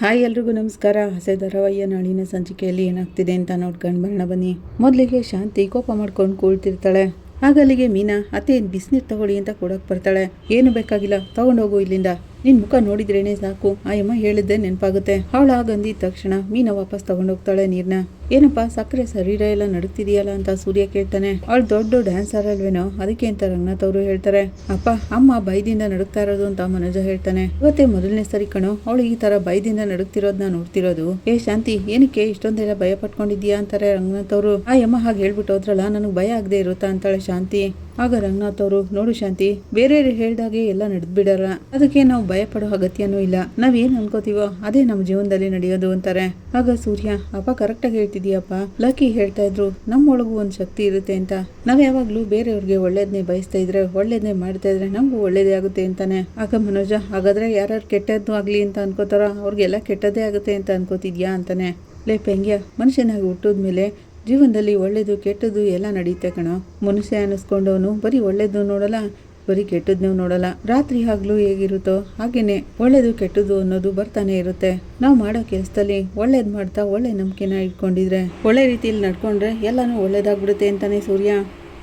Hi ಎಲ್ರಿಗೂ ನಮಸ್ಕಾರ. ಹಸೆ ಧಾರಾವಾಹಿಯ ನಾಳಿನ ಸಂಚಿಕೆಯಲ್ಲಿ ಏನಾಗ್ತಿದೆ ಅಂತ ನೋಡ್ಕೊಂಡು ಬರೋಣ ಬನ್ನಿ. ಮೊದಲಿಗೆ ಶಾಂತಿ ಕೋಪ ಮಾಡ್ಕೊಂಡು ಕೂಳ್ತಿರ್ತಾಳೆ. ಆಗ ಅಲ್ಲಿಗೆ ಮೀನಾ ಅತ್ತೆ ಬಿಸಿನೀರು ತಗೊಳ್ಳಿ ಅಂತ ಕೊಡೋಕೆ ಬರ್ತಾಳೆ. ಏನು ಬೇಕಾಗಿಲ್ಲ, ತಗೊಂಡೋಗು ಇಲ್ಲಿಂದ, ನಿನ್ ಮುಖ ನೋಡಿದ್ರೇನೆ ಸಾಕು ಆಯಮ್ಮ ಹೇಳಿದ್ದೆ ನೆನಪಾಗುತ್ತೆ. ಅವಳಾಗಂದಿದ ತಕ್ಷಣ ಮೀನಾ ವಾಪಸ್ ತಗೊಂಡೋಗ್ತಾಳೆ ನೀರ್ನ. ಏನಪ್ಪ ಸಕ್ಕರೆ ಶರೀರ ಎಲ್ಲ ನಡುಕ್ತಿದೆಯಲ್ಲ ಅಂತ ಸೂರ್ಯ ಕೇಳ್ತಾನೆ. ಅವಳು ದೊಡ್ಡ ಡ್ಯಾನ್ಸರ್ ಅಲ್ವೇನೋ, ಅದಕ್ಕೆ ಅಂತ ರಂಗನಾಥ್ ಅವರು ಹೇಳ್ತಾರೆ. ಅಪ್ಪ ಅಮ್ಮ ಬೈದಿಂದ ನಡುಕ್ತಾ ಇರೋದು ಅಂತ ಮನೋಜ ಹೇಳ್ತಾನೆ. ಇವತ್ತೇ ಮೊದಲನೇ ಸರಿ ಕಣೋ ಅವಳು ಈ ತರ ಬೈದಿಂದ ನಡುಕ್ತಿರೋದನ್ನ ನೋಡ್ತಿರೋದು. ಏ ಶಾಂತಿ ಏನಕ್ಕೆ ಇಷ್ಟೊಂದೆಲ್ಲ ಭಯ ಪಟ್ಕೊಂಡಿದ್ಯಾ ಅಂತಾರೆ ರಂಗನಾಥ್ ಅವರು. ಆಯಮ್ಮ ಹಾಗೆ ಹೇಳ್ಬಿಟ್ಟು ಹೋದ್ರಲ್ಲ, ನನಗೆ ಭಯ ಆಗದೆ ಇರುತ್ತಾ ಅಂತಾಳೆ ಶಾಂತಿ. ಆಗ ರಂಗನಾಥ್ ಅವರು, ನೋಡು ಶಾಂತಿ, ಬೇರೆಯವ್ರು ಹೇಳ್ದಾಗೆ ಎಲ್ಲ ನಡೆದ್ಬಿಡಲ್ಲ, ಅದಕ್ಕೆ ನಾವು ಭಯ ಪಡೋ ಅಗತ್ಯನೂ ಇಲ್ಲ. ನಾವೇನ್ ಅನ್ಕೋತೀವೋ ಅದೇ ನಮ್ಮ ಜೀವನದಲ್ಲಿ ನಡೆಯೋದು ಅಂತಾರೆ. ಆಗ ಸೂರ್ಯ, ಅಪ್ಪ ಕರೆಕ್ಟಾಗಿ ಹೇಳ್ತಿದೀಯಪ್ಪ. ಲಕ್ಕಿ ಹೇಳ್ತಾ ಇದ್ರು ನಮ್ಮೊಳಗೂ ಒಂದು ಶಕ್ತಿ ಇರುತ್ತೆ ಅಂತ. ನಾವ್ ಯಾವಾಗ್ಲೂ ಬೇರೆಯವ್ರಿಗೆ ಒಳ್ಳೇದನ್ನೇ ಬಯಸ್ತಾ ಇದ್ರೆ, ಒಳ್ಳೇದನ್ನೇ ಮಾಡ್ತಾ ಇದ್ರೆ ನಮಗೂ ಒಳ್ಳೇದೇ ಆಗುತ್ತೆ ಅಂತಾನೆ. ಆಗ ಮನೋಜ, ಹಾಗಾದ್ರೆ ಯಾರ್ಯಾರು ಕೆಟ್ಟದ್ದು ಆಗ್ಲಿ ಅಂತ ಅನ್ಕೋತಾರ ಅವ್ರಿಗೆಲ್ಲ ಕೆಟ್ಟದ್ದೇ ಆಗುತ್ತೆ ಅಂತ ಅನ್ಕೋತಿದ್ಯಾ ಅಂತಾನೆ. ಲೇ ಪೆಂಗ್ಯ, ಮನುಷ್ಯನಾಗಿ ಹುಟ್ಟಿದ್ಮೇಲೆ ಜೀವನದಲ್ಲಿ ಒಳ್ಳೇದು ಕೆಟ್ಟದ್ದು ಎಲ್ಲ ನಡೆಯುತ್ತೆ ಕಣೋ. ಮನುಷ್ಯ ಅನ್ನಿಸ್ಕೊಂಡವನು ಬರೀ ಒಳ್ಳೇದು ನೋಡಲ್ಲ, ಬರೀ ಕೆಟ್ಟದ್ನೂ ನೋಡಲ್ಲ. ರಾತ್ರಿ ಹಗಲು ಹೇಗಿರುತ್ತೋ ಹಾಗೇನೆ ಒಳ್ಳೇದು ಕೆಟ್ಟದ್ದು ಅನ್ನೋದು ಬರ್ತಾನೆ ಇರುತ್ತೆ. ನಾವು ಮಾಡೋ ಕೆಲಸದಲ್ಲಿ ಒಳ್ಳೇದ್ ಮಾಡ್ತಾ ಒಳ್ಳೆ ನಂಬಿಕೆನ ಇಟ್ಕೊಂಡಿದ್ರೆ, ಒಳ್ಳೆ ರೀತಿಯಲ್ಲಿ ನಡ್ಕೊಂಡ್ರೆ ಎಲ್ಲಾನು ಒಳ್ಳೇದಾಗ್ಬಿಡುತ್ತೆ ಅಂತಾನೆ ಸೂರ್ಯ.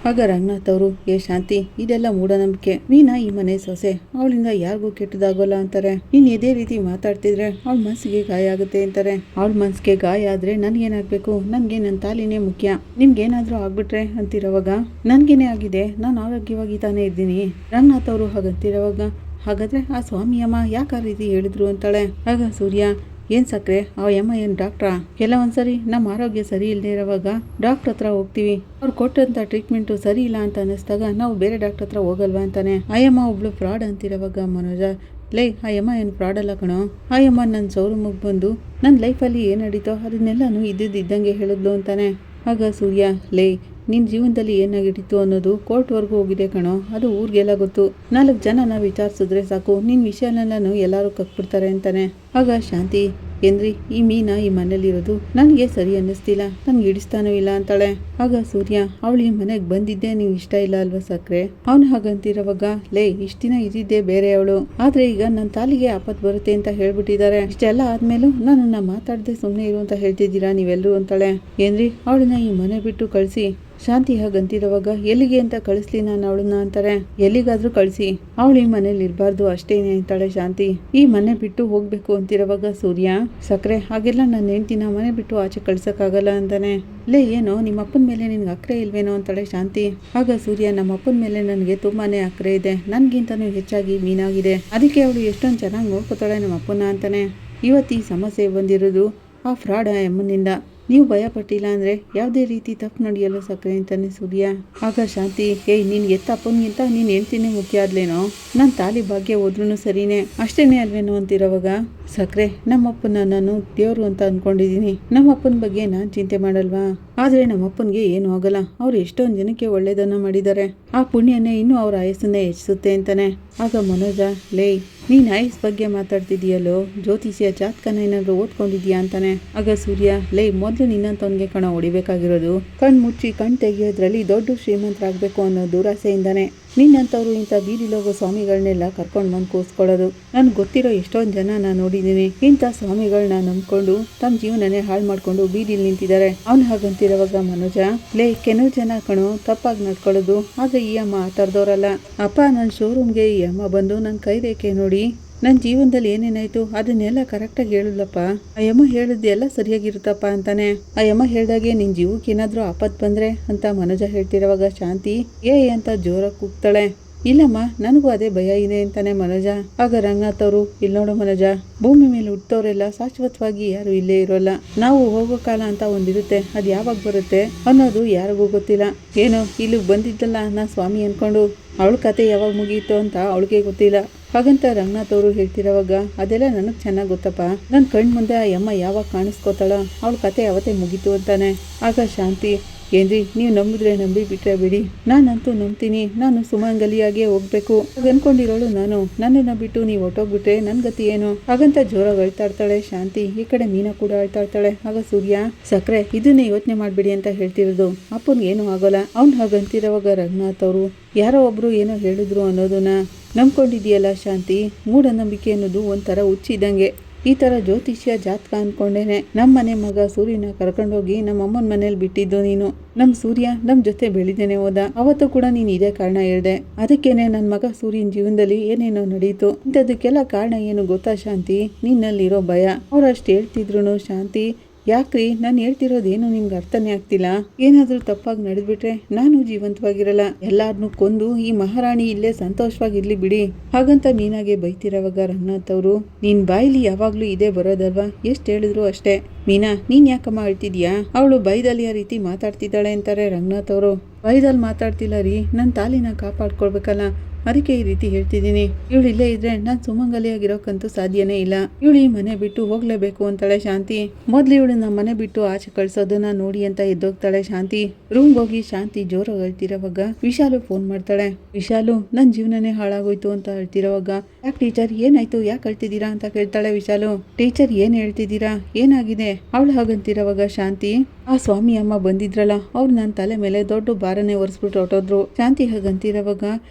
ಆಗ ರಂಗನಾಥ್ ಅವರು, ಏ ಶಾಂತಿ, ಇದೆಲ್ಲ ಮೂಢನಂಬಿಕೆ. ಮೀನಾ ಈ ಮನೆ ಸೊಸೆ, ಅವಳಿಂದ ಯಾರಿಗೂ ಕೆಟ್ಟದಾಗೋಲ್ಲ ಅಂತಾರೆ. ನೀನ್ ಇದೇ ರೀತಿ ಮಾತಾಡ್ತಿದ್ರೆ ಅವಳ ಮನ್ಸಿಗೆ ಗಾಯ ಆಗುತ್ತೆ ಅಂತಾರೆ. ಅವಳ ಮನ್ಸಿಗೆ ಗಾಯ ಆದ್ರೆ ನನ್ಗೇನಾಗ್ಬೇಕು? ನನ್ಗೆ ನನ್ನ ತಾಲಿನೇ ಮುಖ್ಯ. ನಿಮ್ಗೇನಾದ್ರೂ ಆಗ್ಬಿಟ್ರೆ ಅಂತಿರೋವಾಗ ನನ್ಗೇನೆ ಆಗಿದೆ, ನಾನು ಆರೋಗ್ಯವಾಗಿ ತಾನೇ ಇದ್ದೀನಿ. ರಂಗನಾಥ್ ಅವರು ಹಾಗಂತಿರೋವಾಗ, ಹಾಗಾದ್ರೆ ಆ ಸ್ವಾಮಿ ಅಮ್ಮ ಯಾಕೆ ಆ ರೀತಿ ಹೇಳಿದ್ರು ಅಂತಾಳೆ. ಆಗ ಸೂರ್ಯ, ಏನ್ ಸಕ್ರೆ ಆ ಯಮ್ಮ ಏನ್ ಡಾಕ್ಟ್ರಾ? ಕೆಲವೊಂದ್ಸರಿ ನಮ್ಮ ಆರೋಗ್ಯ ಸರಿ ಇಲ್ಲದೆ ಇರೋವಾಗ ಡಾಕ್ಟರ್ ಹತ್ರ ಹೋಗ್ತೀವಿ, ಅವ್ರು ಕೊಟ್ಟಂತ ಟ್ರೀಟ್ಮೆಂಟು ಸರಿ ಇಲ್ಲ ಅಂತ ಅನ್ನಿಸ್ದಾಗ ನಾವು ಬೇರೆ ಡಾಕ್ಟರ್ ಹತ್ರ ಹೋಗಲ್ವಾ ಅಂತಾನೆ. ಆಯಮ್ಮ ಒಬ್ಳು ಫ್ರಾಡ್ ಅಂತಿರೋವಾಗ ಮನೋಜ, ಲೈ ಆಯಮ್ಮ ಏನು ಫ್ರಾಡ್ ಅಲ್ಲ ಕಣೋ. ಆಯಮ್ಮ ನನ್ನ ಶೋರೂಮಿಗೆ ಬಂದು ನನ್ನ ಲೈಫಲ್ಲಿ ಏನು ನಡೀತೋ ಅದನ್ನೆಲ್ಲನೂ ಇದ್ದಂಗೆ ಹೇಳಿದ್ಲು ಅಂತಾನೆ. ಆಗ ಸೂರ್ಯ, ಲೇ ನಿನ್ನ ಜೀವನದಲ್ಲಿ ಏನಾಗಿಟ್ಟಿತ್ತು ಅನ್ನೋದು ಕೋರ್ಟ್ವರೆಗೂ ಹೋಗಿದೆ ಕಣೋ, ಅದು ಊರಿಗೆಲ್ಲ ಗೊತ್ತು. 4 ಜನನ ವಿಚಾರಿಸಿದ್ರೆ ಸಾಕು, ನಿನ್ನ ವಿಷಯನೆಲ್ಲನೂ ಎಲ್ಲರೂ ಕಕ್ಬಿಡ್ತಾರೆ ಅಂತಾನೆ. ಆಗ ಶಾಂತಿ, ಏನ್ರಿ ಈ ಮೀನಾ ಈ ಮನೇಲಿರೋದು ನನಗೆ ಸರಿ ಅನ್ನಿಸ್ತಿಲ್ಲ, ನನ್ಗೆ ಇಡಿಸ್ತಾನೂ ಇಲ್ಲ ಅಂತಾಳೆ. ಆಗ ಸೂರ್ಯ, ಅವಳು ಈ ಮನೆಗೆ ಬಂದಿದ್ದೆ ನೀವು ಇಷ್ಟ ಇಲ್ಲ ಅಲ್ವಾ ಸಕ್ರೆ? ಅವನು ಹಾಗಂತಿರೋವಾಗ, ಲೇ ಇಷ್ಟ ದಿನ ಇದ್ದಿದ್ದೆ ಬೇರೆ ಅವಳು, ಆದ್ರೆ ಈಗ ನನ್ನ ತಾಲಿಗೆ ಆಪತ್ ಬರುತ್ತೆ ಅಂತ ಹೇಳ್ಬಿಟ್ಟಿದ್ದಾರೆ. ಇಷ್ಟೆಲ್ಲ ಆದ್ಮೇಲೂ ನನ್ನನ್ನ ಮಾತಾಡದೆ ಸುಮ್ಮನೆ ಇರು ಅಂತ ಹೇಳ್ತಿದ್ದೀರಾ ನೀವೆಲ್ಲರೂ ಅಂತಾಳೆ. ಏನ್ರಿ ಅವಳನ್ನ ಈ ಮನೆ ಬಿಟ್ಟು ಕಳಿಸಿ. ಶಾಂತಿ ಹಾಗಂತಿರೋವಾಗ, ಎಲ್ಲಿಗೆ ಅಂತ ಕಳಿಸ್ಲಿ ನಾನು ಅವಳನ್ನ ಅಂತಾರೆ. ಎಲ್ಲಿಗಾದ್ರೂ ಕಳಿಸಿ, ಅವಳು ಈ ಮನೇಲಿ ಇರಬಾರ್ದು ಅಷ್ಟೇನೆ ಅಂತಾಳೆ ಶಾಂತಿ. ಈ ಮನೆ ಬಿಟ್ಟು ಹೋಗ್ಬೇಕು ಅಂತಿರೋವಾಗ ಸೂರ್ಯ, ಸಕ್ರೆ ಹಾಗೆಲ್ಲ ನನ್ನ ಹೆಂಡ್ತಿನ ಮನೆ ಬಿಟ್ಟು ಆಚೆ ಕಳ್ಸಕ್ಕಾಗಲ್ಲ ಅಂತಾನೆ. ಲೇ ಏನೋ ನಿಮ್ಮ ಅಪ್ಪನ ಮೇಲೆ ನಿನ್ಗೆ ಅಕ್ರೆ ಇಲ್ವೇನೋ ಅಂತಾಳೆ ಶಾಂತಿ. ಆಗ ಸೂರ್ಯ, ನಮ್ಮ ಅಪ್ಪನ ಮೇಲೆ ನನಗೆ ತುಂಬಾನೇ ಅಕ್ರೆ ಇದೆ, ನನ್ಗಿಂತನೂ ಹೆಚ್ಚಾಗಿ ಮೀನಾಗಿದೆ, ಅದಕ್ಕೆ ಅವಳು ಎಷ್ಟೊಂದು ಚೆನ್ನಾಗಿ ನೋಡ್ಕೋತಾಳೆ ನಮ್ಮ ಅಪ್ಪನ ಅಂತಾನೆ. ಇವತ್ತು ಈ ಸಮಸ್ಯೆ ಬಂದಿರೋದು ಆ ಫ್ರಾಡ್ ಅಮ್ಮನಿಂದ. ನೀವು ಭಯ ಪಟ್ಟಿಲ್ಲ ಅಂದ್ರೆ ಯಾವುದೇ ರೀತಿ ತಪ್ಪು ನಡೆಯಲ್ಲ ಸಕ್ರೆ ಅಂತಾನೆ ಸೂರ್ಯ. ಆಗ ಶಾಂತಿ, ಏಯ್ ನಿನ್ ಅಪ್ಪನಿಗಿಂತ ನೀನ್ ಹೆಂಡ್ತಿನೇ ಮುಖ್ಯ ಆದ್ಲೇನೋ, ನನ್ನ ತಾಲಿ ಭಾಗ್ಯ ಹೋದ್ರೂ ಸರಿನೇ ಅಷ್ಟೇನೆ ಅಲ್ವೇನೋ ಅಂತಿರೋವಾಗ ಸಕ್ರೆ, ನಮ್ಮಪ್ಪನ ನಾನು ದೇವ್ರು ಅಂತ ಅನ್ಕೊಂಡಿದೀನಿ, ನಮ್ಮಪ್ಪನ ಬಗ್ಗೆ ನಾನು ಚಿಂತೆ ಮಾಡಲ್ವಾ? ಆದ್ರೆ ನಮ್ಮಪ್ಪನಿಗೆ ಏನು ಆಗಲ್ಲ, ಅವ್ರು ಎಷ್ಟೊಂದು ಜನಕ್ಕೆ ಒಳ್ಳೇದನ್ನ ಮಾಡಿದ್ದಾರೆ, ಆ ಪುಣ್ಯನೇ ಇನ್ನೂ ಅವ್ರ ಆಯಸ್ಸನ್ನೇ ಹೆಚ್ಚಿಸುತ್ತೆ ಅಂತಾನೆ. ಆಗ ಮನೋಜ, ಲೇ ನೀನ್ ಆಯಸ್ ಬಗ್ಗೆ ಮಾತಾಡ್ತಿದೀಯಲ್ಲೋ, ಜ್ಯೋತಿಷ್ಯ ಜಾತಕನ ಏನಾದ್ರು ಓದ್ಕೊಂಡಿದ್ಯಾ ಅಂತಾನೆ. ಆಗ ಸೂರ್ಯ, ಲೇ ಮೊದ್ಲು ನಿನ್ನಂತವನ್ಗೆ ಕಣ ಹೊಡಿಬೇಕಾಗಿರೋದು, ಕಣ್ ಮುಚ್ಚಿ ಕಣ್ ತೆಗಿಯೋದ್ರಲ್ಲಿ ದೊಡ್ಡ ಶ್ರೀಮಂತರಾಗಬೇಕು ಅನ್ನೋ ದುರಾಸೆಯಿಂದಾನೆ ನಿನ್ನಂಥವ್ರು ಇಂಥ ಬೀದಿಲೋಗೋ ಸ್ವಾಮಿಗಳನ್ನೆಲ್ಲ ಕರ್ಕೊಂಡು ಬಂದು ಕೂರಿಸ್ಕೊಳ್ಳೋದು. ನನ್ಗೆ ಗೊತ್ತಿರೋ ಎಷ್ಟೊಂದು ಜನ ನಾನು ನೋಡಿದ್ದೀನಿ, ಇಂಥ ಸ್ವಾಮಿಗಳನ್ನ ನಂಬ್ಕೊಂಡು ತಮ್ಮ ಜೀವನನೇ ಹಾಳು ಮಾಡ್ಕೊಂಡು ಬೀದಿಲಿ ನಿಂತಿದ್ದಾರೆ. ಅವ್ನು ಹಾಗಂತಿರೋವಾಗ ಮನೋಜ, ಲೇ ಕೆಲವು ಜನ ಕಣೋ ತಪ್ಪಾಗಿ ನಡ್ಕೊಳ್ಳೋದು, ಆದ್ರೆ ಈ ಅಮ್ಮ ಆ ಥರದವ್ರಲ್ಲ. ಅಪ್ಪ ನನ್ನ ಶೋರೂಮ್ಗೆ ಈ ಅಮ್ಮ ಬಂದು ನನ್ನ ಕೈ ರೇಖೆ ನೋಡಿ ನನ್ನ ಜೀವನದಲ್ಲಿ ಏನೇನಾಯ್ತು ಅದನ್ನೆಲ್ಲ ಕರೆಕ್ಟಾಗಿ ಹೇಳಿದ್ಲಪ್ಪ, ಆ ಯಮ್ಮ ಹೇಳಿದ್ದೆಲ್ಲ ಸರಿಯಾಗಿರುತ್ತಪ್ಪ ಅಂತಾನೆ. ಆ ಯಮ್ಮ ಹೇಳ್ದಾಗೆ ನಿನ್ ಜೀವಕ್ಕೆ ಏನಾದ್ರೂ ಆಪತ್ ಬಂದ್ರೆ ಅಂತ ಮನೋಜ ಹೇಳ್ತಿರೋವಾಗ ಶಾಂತಿ ಅಂತ ಜೋರಾಗಿ ಕೂಗ್ತಾಳೆ. ಇಲ್ಲಮ್ಮ ನನಗೂ ಅದೇ ಭಯ ಇದೆ ಅಂತಾನೆ ಮನೋಜ. ಆಗ ರಂಗನಾಥ್ ಅವರು, ಇಲ್ಲಿ ನೋಡು ಮನೋಜ, ಭೂಮಿ ಮೇಲೆ ಹುಟ್ಟೋರೆಲ್ಲ ಶಾಶ್ವತವಾಗಿ ಯಾರು ಇಲ್ಲೇ ಇರೋಲ್ಲ, ನಾವು ಹೋಗೋ ಕಾಲ ಅಂತ ಒಂದಿರುತ್ತೆ, ಅದು ಯಾವಾಗ ಬರುತ್ತೆ ಅನ್ನೋದು ಯಾರಿಗೂ ಗೊತ್ತಿಲ್ಲ. ಏನೋ ಇಲ್ಲಿಗೆ ಬಂದಿದ್ದಲ್ಲ ನಾ ಸ್ವಾಮಿ ಅನ್ಕೊಂಡು ಅವಳ ಕತೆ ಯಾವಾಗ ಮುಗಿಯಿತು ಅಂತ ಅವಳಿಗೆ ಗೊತ್ತಿಲ್ಲ. ಹಾಗಂತ ರಂಗನಾಥ್ ಅವರು ಹೇಳ್ತಿರೋವಾಗ, ಅದೆಲ್ಲ ನನಗೆ ಚೆನ್ನಾಗಿ ಗೊತ್ತಪ್ಪ, ನನ್ನ ಕಣ್ ಮುಂದೆ ಆ ಯಮ್ಮ ಯಾವಾಗ ಕಾಣಿಸ್ಕೋತಾಳ ಅವಳ ಕತೆ ಯಾವತ್ತೇ ಮುಗೀತು ಅಂತಾನೆ. ಆಗ ಶಾಂತಿ, ಏನ್ರಿ ನೀವು ನಂಬಿದ್ರೆ ನಂಬಿ ಬಿಟ್ರೆ ಬಿಡಿ, ನಾನಂತೂ ನಂಬ್ತೀನಿ, ನಾನು ಸುಮಂಗಲಿಯಾಗೆ ಹೋಗ್ಬೇಕು ಅನ್ಕೊಂಡಿರೋಳು ನಾನು, ನನ್ನನ್ನ ಬಿಟ್ಟು ನೀವು ಹೊಟ್ಟೋಗ್ಬಿಟ್ರೆ ನನ್ ಗತಿ ಏನು? ಹಾಗಂತ ಜೋರಾಗಿ ಅಳ್ತಾ ಇರ್ತಾಳೆ ಶಾಂತಿ. ಈ ಕಡೆ ಮೀನಾ ಕೂಡ ಅಳ್ತಾ ಇರ್ತಾಳೆ. ಆಗ ಸೂರ್ಯ, ಸಕ್ರೆ ಇದನ್ನೇ ಯೋಚನೆ ಮಾಡ್ಬಿಡಿ ಅಂತ ಹೇಳ್ತಿರೋದು, ಅಪ್ಪನ್ಗೆ ಏನು ಆಗೋಲ್ಲ. ಅವ್ನು ಹಾಗಂತಿರೋವಾಗ ರಂಗನಾಥ್ ಅವರು, ಯಾರೋ ಒಬ್ರು ಏನೋ ಹೇಳಿದ್ರು ಅನ್ನೋದನ್ನ ನಂಬ್ಕೊಂಡಿದೆಯಲ್ಲ ಶಾಂತಿ, ಮೂಢನಂಬಿಕೆ ಅನ್ನೋದು ಒಂಥರ ಹುಚ್ಚಿದಂಗೆ, ಈ ತರ ಜ್ಯೋತಿಷ್ಯ ಜಾತಕ ಅನ್ಕೊಂಡೇನೆ ನಮ್ಮನೆ ಮಗ ಸೂರ್ಯನ ಕರ್ಕೊಂಡೋಗಿ ನಮ್ಮ ಅಮ್ಮನ ಮನೇಲಿ ಬಿಟ್ಟಿದ್ದು ನೀನು. ನಮ್ ಸೂರ್ಯ ನಮ್ ಜೊತೆ ಬೆಳಿದೇನೆ ಹೋದ. ಅವತ್ತು ಕೂಡ ನೀನ್ ಇದೇ ಕಾರಣ ಹೇಳ್ದೆ. ಅದಕ್ಕೇನೆ ನನ್ ಮಗ ಸೂರ್ಯನ ಜೀವನದಲ್ಲಿ ಏನೇನೋ ನಡೀತು. ಇಂಥದಕ್ಕೆಲ್ಲ ಕಾರಣ ಏನು ಗೊತ್ತಾ ಶಾಂತಿ? ನಿನ್ನಲ್ಲಿರೋ ಭಯ. ಅವ್ರು ಅಷ್ಟು ಹೇಳ್ತಿದ್ರು ಶಾಂತಿ, ಯಾಕ್ರಿ ನಾನು ಹೇಳ್ತಿರೋದೇನು ನಿಮ್ಗೆ ಅರ್ಥನೇ ಆಗ್ತಿಲ್ಲ? ಏನಾದ್ರೂ ತಪ್ಪಾಗಿ ನಡೆದ್ಬಿಟ್ರೆ ನಾನು ಜೀವಂತವಾಗಿರಲ್ಲ. ಎಲ್ಲಾರನ್ನೂ ಕೊಂದು ಈ ಮಹಾರಾಣಿ ಇಲ್ಲೇ ಸಂತೋಷವಾಗಿರ್ಲಿ ಬಿಡಿ. ಹಾಗಂತ ಮೀನಾಗೆ ಬೈತಿರೋವಾಗ ರಂಗನಾಥ್ ಅವರು, ನಿನ್ ಬಾಯಿಲಿ ಯಾವಾಗ್ಲೂ ಇದೇ ಬರೋದಲ್ವಾ? ಎಷ್ಟ್ ಹೇಳಿದ್ರು ಅಷ್ಟೇ. ಮೀನಾ ನೀನ್ ಯಾಕಮ್ಮ ಹೇಳ್ತಿದ್ಯಾ? ಅವಳು ಬೈದಲ್ಲಿ ಆ ರೀತಿ ಮಾತಾಡ್ತಿದ್ದಾಳೆ ಅಂತಾರೆ ರಂಗನಾಥ್ ಅವರು. ಬೈದಲ್ಲಿ ಮಾತಾಡ್ತಿಲ್ಲ ರೀ, ನನ್ನ ತಾಲಿನ ಕಾಪಾಡ್ಕೊಳ್ಬೇಕಲ್ಲ, ಅದಕ್ಕೆ ಈ ರೀತಿ ಹೇಳ್ತಿದ್ದೀನಿ. ಇವಳು ಇಲ್ಲೇ ಇದ್ರೆ ನಾನು ಸುಮಂಗಲಿಯಾಗಿರೋಕ್ಕಂತೂ ಸಾಧ್ಯನೇ ಇಲ್ಲ. ಇವಳು ಈ ಮನೆ ಬಿಟ್ಟು ಹೋಗ್ಲೇಬೇಕು ಅಂತಾಳೆ ಶಾಂತಿ. ಮೊದ್ಲು ಇವಳು ನಮ್ಮ ಮನೆ ಬಿಟ್ಟು ಆಚೆ ಕಳ್ಸೋದನ್ನ ನೋಡಿ ಅಂತ ಎದ್ದೋಗ್ತಾಳೆ ಶಾಂತಿ. ರೂಮ್ಗೆ ಹೋಗಿ ಶಾಂತಿ ಜೋರಾಗಿ ಹೇಳ್ತಿರೋವಾಗ ವಿಶಾಲು ಫೋನ್ ಮಾಡ್ತಾಳೆ. ವಿಶಾಲು ನನ್ ಜೀವನನೇ ಹಾಳಾಗೋಯ್ತು ಅಂತ ಹೇಳ್ತಿರೋವಾಗ, ಯಾಕೆ ಟೀಚರ್ ಏನಾಯ್ತು, ಯಾಕೆ ಹೇಳ್ತಿದ್ದೀರಾ ಅಂತ ಕೇಳ್ತಾಳೆ ವಿಶಾಲು. ಟೀಚರ್ ಏನ್ ಹೇಳ್ತಿದ್ದೀರಾ, ಏನಾಗಿದೆ? ಅವಳು ಹಾಗಂತಿರೋವಾಗ ಶಾಂತಿ, ಆ ಸ್ವಾಮಿ ಅಮ್ಮ ಬಂದಿದ್ರಲ್ಲ, ಅವ್ರು ನನ್ನ ತಲೆ ಮೇಲೆ ದೊಡ್ಡ ಭಾರನೆ ಒರೆಸ್ಬಿಟ್ಟು ಹೊಟ್ಟೋದ್ರು. ಶಾಂತಿ ಹಾಗಂತಿರೋವಾಗ,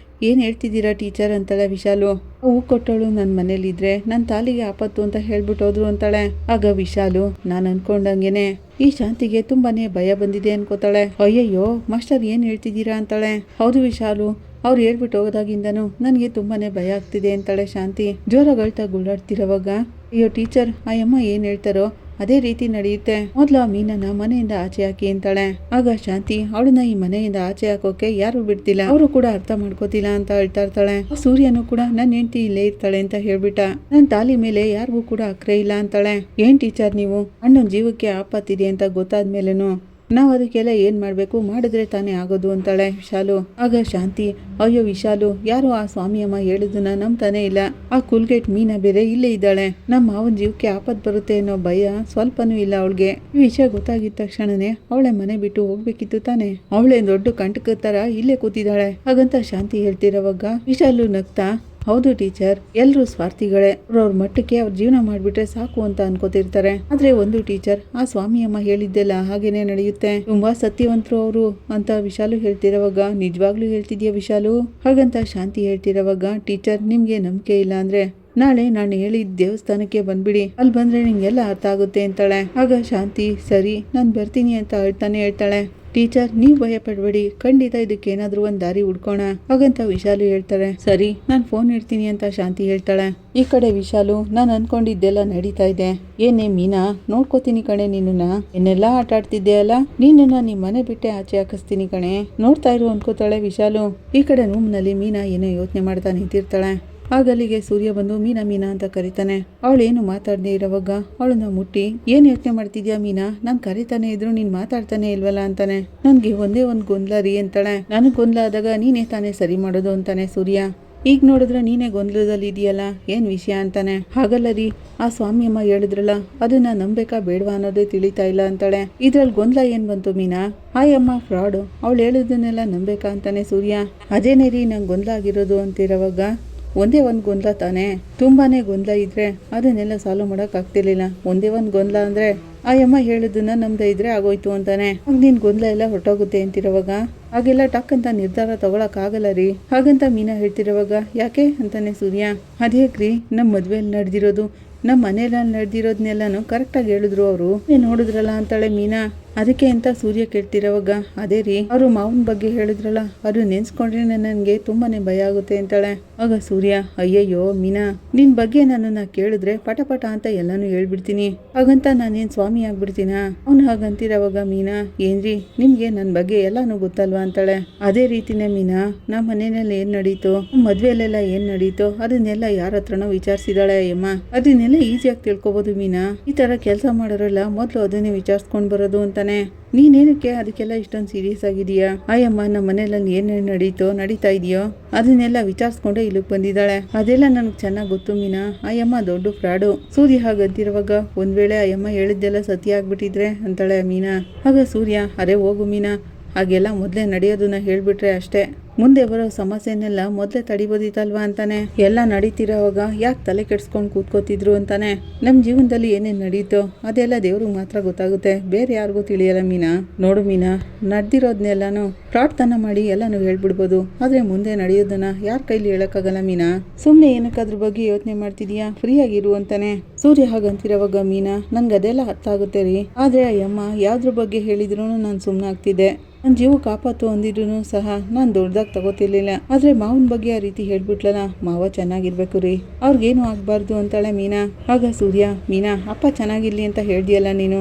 ಏನ್ ಹೇಳ್ತಿದ್ದೀರಾ ಟೀಚರ್ ಅಂತಾಳೆ ವಿಶಾಲು. ಹೂ ಕೊಟ್ಟವಳು ನನ್ನ ಮನೇಲಿದ್ರೆ ನನ್ನ ತಾಲಿಗೆ ಆಪತ್ತು ಅಂತ ಹೇಳ್ಬಿಟ್ಟು ಹೋದ್ರು ಅಂತಾಳೆ. ಆಗ ವಿಶಾಲು, ನಾನು ಅನ್ಕೊಂಡಂಗೆನೆ ಈ ಶಾಂತಿಗೆ ತುಂಬಾನೇ ಭಯ ಬಂದಿದೆ ಅನ್ಕೋತಾಳೆ. ಅಯ್ಯಯ್ಯೋ ಮಾಸ್ಟರ್ ಏನ್ ಹೇಳ್ತಿದ್ದೀರಾ ಅಂತಾಳೆ. ಹೌದು ವಿಶಾಲು, ಅವ್ರು ಹೇಳ್ಬಿಟ್ಟು ಹೋಗೋದಾಗಿಂದನೂ ನನಗೆ ತುಂಬಾನೇ ಭಯ ಆಗ್ತಿದೆ ಅಂತಾಳೆ ಶಾಂತಿ. ಜೋರಾಗಳ್ತಾ ಗುಳ್ಳಾಡ್ತಿರೋವಾಗ, ಅಯ್ಯೋ ಟೀಚರ್ ಆ ಅಮ್ಮ ಏನ್ ಹೇಳ್ತಾರೋ ಅದೇ ರೀತಿ ನಡೆಯುತ್ತೆ. ಮೊದ್ಲು ಆ ಮೀನನ್ನ ಮನೆಯಿಂದ ಆಚೆ ಹಾಕಿ ಅಂತಾಳೆ. ಆಗ ಶಾಂತಿ, ಅವಳನ್ನ ಈ ಮನೆಯಿಂದ ಆಚೆ ಹಾಕೋಕೆ ಯಾರು ಬಿಡ್ತಿಲ್ಲ, ಅವರು ಕೂಡ ಅರ್ಥ ಮಾಡ್ಕೋತಿಲ್ಲ ಅಂತ ಹೇಳ್ತಾ ಇರ್ತಾಳೆ. ಸೂರ್ಯನು ಕೂಡ ನನ್ನ ಹೆಂಡತಿ ಇಲ್ಲೇ ಇರ್ತಾಳೆ ಅಂತ ಹೇಳ್ಬಿಟ್ಟ, ನನ್ನ ತಾಲಿ ಮೇಲೆ ಯಾರಿಗೂ ಕೂಡ ಅಕ್ರೆ ಇಲ್ಲ ಅಂತಾಳೆ. ಏನ್ ಟೀಚರ್ ನೀವು, ಅಣ್ಣನ ಜೀವಕ್ಕೆ ಆಪತ್ತಿದೆ ಅಂತ ಗೊತ್ತಾದ್ಮೇಲೆನು ನಾವು ಅದಕ್ಕೆಲ್ಲ ಏನ್ ಮಾಡ್ಬೇಕು, ಮಾಡಿದ್ರೆ ತಾನೇ ಆಗೋದು ಅಂತಾಳೆ ವಿಶಾಲು. ಆಗ ಶಾಂತಿ, ಅಯ್ಯೋ ವಿಶಾಲು, ಯಾರು ಆ ಸ್ವಾಮಿ ಅಮ್ಮ ಹೇಳಿದನ್ನ ನಂಬ್ತಾನೆ ಇಲ್ಲ. ಆ ಕುಲ್ಗೇಟ್ ಮೀನಾ ಬೇರೆ ಇಲ್ಲೇ ಇದ್ದಾಳೆ. ನಮ್ಮ ಮಾವನ ಜೀವಕ್ಕೆ ಆಪತ್ ಬರುತ್ತೆ ಅನ್ನೋ ಭಯ ಸ್ವಲ್ಪನೂ ಇಲ್ಲ ಅವಳಿಗೆ. ಈ ವಿಷಯ ಗೊತ್ತಾಗಿದ ತಕ್ಷಣನೇ ಅವಳೆ ಮನೆ ಬಿಟ್ಟು ಹೋಗ್ಬೇಕಿತ್ತು ತಾನೆ. ಅವಳೇ ದೊಡ್ಡ ಕಂಟಕ ತರ ಇಲ್ಲೇ ಕೂತಿದ್ದಾಳೆ. ಹಾಗಂತ ಶಾಂತಿ ಹೇಳ್ತಿರೋವಾಗ ವಿಶಾಲು ನಗ್ತಾ, ಹೌದು ಟೀಚರ್, ಎಲ್ರು ಸ್ವಾರ್ಥಿಗಳೇ. ಅವ್ರವ್ರ ಮಟ್ಟಕ್ಕೆ ಅವ್ರ ಜೀವನ ಮಾಡ್ಬಿಟ್ರೆ ಸಾಕು ಅಂತ ಅನ್ಕೋತಿರ್ತಾರೆ. ಆದ್ರೆ ಒಂದು ಟೀಚರ್, ಆ ಸ್ವಾಮಿ ಅಮ್ಮ ಹೇಳಿದ್ದೆಲ್ಲ ಹಾಗೇನೆ ನಡೆಯುತ್ತೆ. ತುಂಬಾ ಸತ್ಯವಂತರು ಅವರು ಅಂತ ವಿಶಾಲು ಹೇಳ್ತಿರೋವಾಗ, ನಿಜವಾಗ್ಲೂ ಹೇಳ್ತಿದ್ಯಾ ವಿಶಾಲು? ಹಾಗಂತ ಶಾಂತಿ ಹೇಳ್ತಿರೋವಾಗ, ಟೀಚರ್ ನಿಮ್ಗೆ ನಂಬಿಕೆ ಇಲ್ಲ ಅಂದ್ರೆ ನಾಳೆ ನಾನು ಹೇಳಿದ ದೇವಸ್ಥಾನಕ್ಕೆ ಬಂದ್ಬಿಡಿ, ಅಲ್ಲಿ ಬಂದ್ರೆ ನಿಮ್ಗೆಲ್ಲ ಅರ್ಥ ಆಗುತ್ತೆ ಅಂತಾಳೆ. ಆಗ ಶಾಂತಿ, ಸರಿ ನಾನು ಬರ್ತೀನಿ ಅಂತ ಹೇಳ್ತಾಳೆ. ಟೀಚರ್ ನೀವು ಭಯ ಪಡ್ಬೇಡಿ, ಖಂಡಿತ ಇದಕ್ಕೆ ಏನಾದ್ರೂ ಒಂದ್ ದಾರಿ ಹುಡ್ಕೋಣ ಹಾಗಂತ ವಿಶಾಲು ಹೇಳ್ತಾರೆ. ಸರಿ ನಾನು ಫೋನ್ ಇಡ್ತೀನಿ ಅಂತ ಶಾಂತಿ ಹೇಳ್ತಾಳೆ. ಈ ಕಡೆ ವಿಶಾಲು, ನಾನು ಅನ್ಕೊಂಡಿದ್ದೆಲ್ಲ ನಡೀತಾ ಇದೆ. ಏನೇ ಮೀನಾ, ನೋಡ್ಕೋತೀನಿ ಕಣೆ ನಿನ್ನ, ಇನ್ನೆಲ್ಲಾ ಆಟ ಆಡ್ತಿದ್ದೆ ಅಲ್ಲ, ನೀನನ್ನ ನಿಮ್ ಮನೆ ಬಿಟ್ಟೆ ಆಚೆ ಹಾಕಿಸ್ತೀನಿ ಕಣೆ, ನೋಡ್ತಾ ಇರು ಅನ್ಕೋತಾಳೆ ವಿಶಾಲು. ಈ ಕಡೆ ರೂಮ್ ನಲ್ಲಿ ಮೀನಾ ಏನೋ ಯೋಚನೆ ಮಾಡ್ತಾ ನಿಂತಿರ್ತಾಳೆ. ಆಗ ಅಲ್ಲಿಗೆ ಸೂರ್ಯ ಬಂದು ಮೀನಾ ಮೀನಾ ಅಂತ ಕರೀತಾನೆ. ಅವಳೇನು ಮಾತಾಡದೆ ಇರೋವಾಗ ಅವಳನ್ನ ಮುಟ್ಟಿ, ಏನ್ ಯೋಚನೆ ಮಾಡ್ತಿದ್ಯಾ ಮೀನಾ, ನಾನ್ ಕರೀತಾನೆ ಇದ್ರು ನೀನ್ ಮಾತಾಡ್ತಾನೆ ಇಲ್ವಲ್ಲ ಅಂತಾನೆ. ನನ್ಗೆ ಒಂದೇ ಒಂದ್ ಗೊಂದಲ ರೀ ಅಂತಾಳೆ. ನನಗ್ ಗೊಂದಲ ಆದಾಗ ನೀನೇ ತಾನೇ ಸರಿ ಮಾಡೋದು ಅಂತಾನೆ ಸೂರ್ಯ. ಈಗ ನೋಡಿದ್ರೆ ನೀನೇ ಗೊಂದಲದಲ್ಲಿ ಇದೆಯಲ್ಲ, ಏನ್ ವಿಷಯ ಅಂತಾನೆ. ಹಾಗಲ್ಲ ರೀ, ಆ ಸ್ವಾಮಿ ಅಮ್ಮ ಹೇಳಿದ್ರಲ್ಲ, ಅದನ್ನ ನಂಬೇಕಾ ಬೇಡವಾ ಅನ್ನೋದೇ ತಿಳಿತಾ ಇಲ್ಲ ಅಂತಾಳೆ. ಇದ್ರಲ್ಲಿ ಗೊಂದಲ ಏನ್ ಬಂತು ಮೀನಾ, ಆ ಅಮ್ಮ ಫ್ರಾಡ್, ಅವಳು ಹೇಳಿದ್ದನ್ನೆಲ್ಲ ನಂಬೇಕಾ ಅಂತಾನೆ ಸೂರ್ಯ. ಅದೇನೇ ರೀ ನಂಗೆ ಗೊಂದಲ ಆಗಿರೋದು ಅಂತಿರೋವಾಗ, ಒಂದೇ ಒಂದು ಗೊಂದಲ ತಾನೆ, ತುಂಬಾನೇ ಗೊಂದಲ ಇದ್ರೆ ಅದನ್ನೆಲ್ಲ ಸಾಲ್ವ್ ಮಾಡಕ್ ಆಗ್ತಿರ್ಲಿಲ್ಲ. ಒಂದೇ ಒಂದು ಗೊಂದಲ ಅಂದ್ರೆ ಆ ಅಮ್ಮ ಹೇಳಿದ್ದನ್ನ ನಮ್ದ ಇದ್ರೆ ಆಗೋಯ್ತು ಅಂತಾನೆ. ಆಗ ನಿನ್ ಗೊಂದಲ ಎಲ್ಲ ಹೊರಟೋಗುತ್ತೆ ಅಂತಿರೋವಾಗ, ಹಾಗೆಲ್ಲ ಟಕ್ ಅಂತ ನಿರ್ಧಾರ ತಗೊಳಕ್ ಆಗಲ್ಲ ರೀ ಹಾಗಂತ ಮೀನಾ ಹೇಳ್ತಿರೋವಾಗ, ಯಾಕೆ ಅಂತಾನೆ ಸೂರ್ಯ. ಅದೇಕ್ರಿ, ನಮ್ ಮದ್ವೆಯಲ್ಲಿ ನಡೆದಿರೋದು, ನಮ್ಮ ಮನೆಯಲ್ಲಿ ನಡೆದಿರೋದನ್ನೆಲ್ಲಾನು ಕರೆಕ್ಟಾಗಿ ಹೇಳಿದ್ರು ಅವರು, ನೋಡಿದ್ರಲ್ಲ ಅಂತಾಳೆ ಮೀನಾ. ಅದಕ್ಕೆ ಅಂತ ಸೂರ್ಯ ಕೇಳ್ತಿರೋವಾಗ, ಅದೇ ರೀ ಅವರು ಮಾವನ ಬಗ್ಗೆ ಹೇಳಿದ್ರಲ್ಲ, ಅದು ನೆನ್ಸ್ಕೊಂಡ್ರೆ ನನಗೆ ತುಂಬಾನೇ ಭಯ ಆಗುತ್ತೆ ಅಂತಾಳೆ. ಆಗ ಸೂರ್ಯ, ಅಯ್ಯಯ್ಯೋ ಮೀನಾ, ನಿನ್ ಬಗ್ಗೆ ನನ್ನನ್ನ ಕೇಳಿದ್ರೆ ಪಟ ಅಂತ ಎಲ್ಲಾನು ಹೇಳ್ಬಿಡ್ತೀನಿ, ಹಾಗಂತ ನಾನೇನ್ ಸ್ವಾಮಿ ಆಗ್ಬಿಡ್ತೀನ? ಅವ್ನು ಹಾಗಂತಿರೋವಾಗ ಮೀನಾ, ಏನ್ರಿ ನಿಮ್ಗೆ ನನ್ ಬಗ್ಗೆ ಎಲ್ಲಾನು ಗೊತ್ತಲ್ವಾ ಅಂತಾಳೆ. ಅದೇ ರೀತಿನೇ ಮೀನಾ, ನಮ್ಮ ಮನೆಯಲ್ಲಿ ಏನ್ ನಡೀತೋ, ಮದ್ವೆಲೆಲ್ಲ ಏನ್ ನಡೀತೋ ಅದನ್ನೆಲ್ಲ ಯಾರ ಹತ್ರನೋ ವಿಚಾರಿಸಿದಾಳೆ ಅಯ್ಯಮ್ಮ. ಅದನ್ನೆಲ್ಲ ಈಸಿಯಾಗಿ ತಿಳ್ಕೊಬಹುದು ಮೀನಾ. ಈ ತರ ಕೆಲಸ ಮಾಡೋರೆಲ್ಲ ಮೊದ್ಲು ಅದನ್ನೇ ವಿಚಾರಿಸ್ಕೊಂಡ್ ಬರೋದು ಅಂತಾನೆ. ನೀನೇನಕ್ಕೆ ಅದಕ್ಕೆಲ್ಲ ಇಷ್ಟೊಂದು ಸೀರಿಯಸ್ ಆಗಿದೀಯಾ? ಅಯ್ಯಮ್ಮ ನಮ್ಮ ಮನೇಲಿ ಏನೇನು ನಡೀತಾ ಇದೆಯೋ ಅದನ್ನೆಲ್ಲ ವಿಚಾರಿಸ್ಕೊಂಡೆ ಇಲ್ಲಿಗೆ ಬಂದಿದ್ದಾಳೆ. ಅದೆಲ್ಲ ನನಗೆ ಚೆನ್ನಾಗಿ ಗೊತ್ತು ಮೀನಾ. ಅಯ್ಯಮ್ಮ ದೊಡ್ಡ ಫ್ರಾಡು. ಸೂರ್ಯ ಹಾಗಂತಿರುವಾಗ, ಒಂದ್ ವೇಳೆ ಅಯ್ಯಮ್ಮ ಹೇಳಿದ್ದೆಲ್ಲ ಸತ್ಯ ಆಗ್ಬಿಟ್ಟಿದ್ರೆ ಅಂತಾಳೆ ಮೀನಾ. ಆಗ ಸೂರ್ಯ, ಅರೆ ಹೋಗು ಮೀನಾ, ಹಾಗೆಲ್ಲ ಮೊದಲೇ ನಡೆಯೋದನ್ನ ಹೇಳ್ಬಿಟ್ರೆ ಅಷ್ಟೇ, ಮುಂದೆ ಬರೋ ಸಮಸ್ಯೆನೆಲ್ಲ ಮೊದಲೇ ತಡಿಬೋದಿತ್ತಲ್ವಾ ಅಂತಾನೆ. ಎಲ್ಲ ನಡೀತಿರೋವಾಗ ಯಾಕೆ ತಲೆ ಕೆಡ್ಸ್ಕೊಂಡು ಕೂತ್ಕೋತಿದ್ರು ಅಂತಾನೆ. ನಮ್ಮ ಜೀವನದಲ್ಲಿ ಏನೇನು ನಡೀತೋ ಅದೆಲ್ಲ ದೇವ್ರಿಗೆ ಮಾತ್ರ ಗೊತ್ತಾಗುತ್ತೆ, ಬೇರೆ ಯಾರಿಗೂ ತಿಳಿಯಲ್ಲ ಮೀನಾ. ನೋಡು ಮೀನಾ, ನಡೆದಿರೋದನ್ನೆಲ್ಲಾನು ಪ್ರಾರ್ಥನೆ ಮಾಡಿ ಎಲ್ಲಾನು ಹೇಳ್ಬಿಡ್ಬೋದು, ಆದ್ರೆ ಮುಂದೆ ನಡೆಯೋದನ್ನ ಯಾರ ಕೈಲಿ ಹೇಳಕ್ಕಾಗಲ್ಲ ಮೀನಾ. ಸುಮ್ನೆ ಏನಕ್ಕೆ ಅದ್ರ ಬಗ್ಗೆ ಯೋಚನೆ ಮಾಡ್ತಿದೀಯಾ, ಫ್ರೀ ಆಗಿರು ಅಂತಾನೆ. ಸೂರ್ಯ ಹಾಗಂತಿರೋವಾಗ ಮೀನಾ, ನನ್ಗೆ ಅದೆಲ್ಲ ಅರ್ಥ ಆಗುತ್ತೆ ರೀ, ಆದ್ರೆ ಅಯ್ಯಮ್ಮ ಯಾವ್ದ್ರ ಬಗ್ಗೆ ಹೇಳಿದ್ರು ನಾನು ಸುಮ್ಮನೆ ಆಗ್ತಿದ್ದೆ. ನನ್ನ ಜೀವಕ್ಕೆ ಆಪತ್ತು ಅಂದಿದ್ರು ಸಹ ನಾನು ದೊಡ್ಡದಾಗಿ ತಗೋತಿರ್ಲಿಲ್ಲ. ಆದ್ರೆ ಮಾವನ ಬಗ್ಗೆ ಆ ರೀತಿ ಹೇಳ್ಬಿಟ್ಲಲ್ಲ, ಮಾವ ಚೆನ್ನಾಗಿರ್ಬೇಕು ರೀ, ಅವ್ರಿಗೇನು ಆಗ್ಬಾರ್ದು ಅಂತಾಳೆ ಮೀನಾ. ಆಗ ಸೂರ್ಯ, ಮೀನಾ ಅಪ್ಪ ಚೆನ್ನಾಗಿರ್ಲಿ ಅಂತ ಹೇಳ್ದಿಯಲ್ಲ ನೀನು,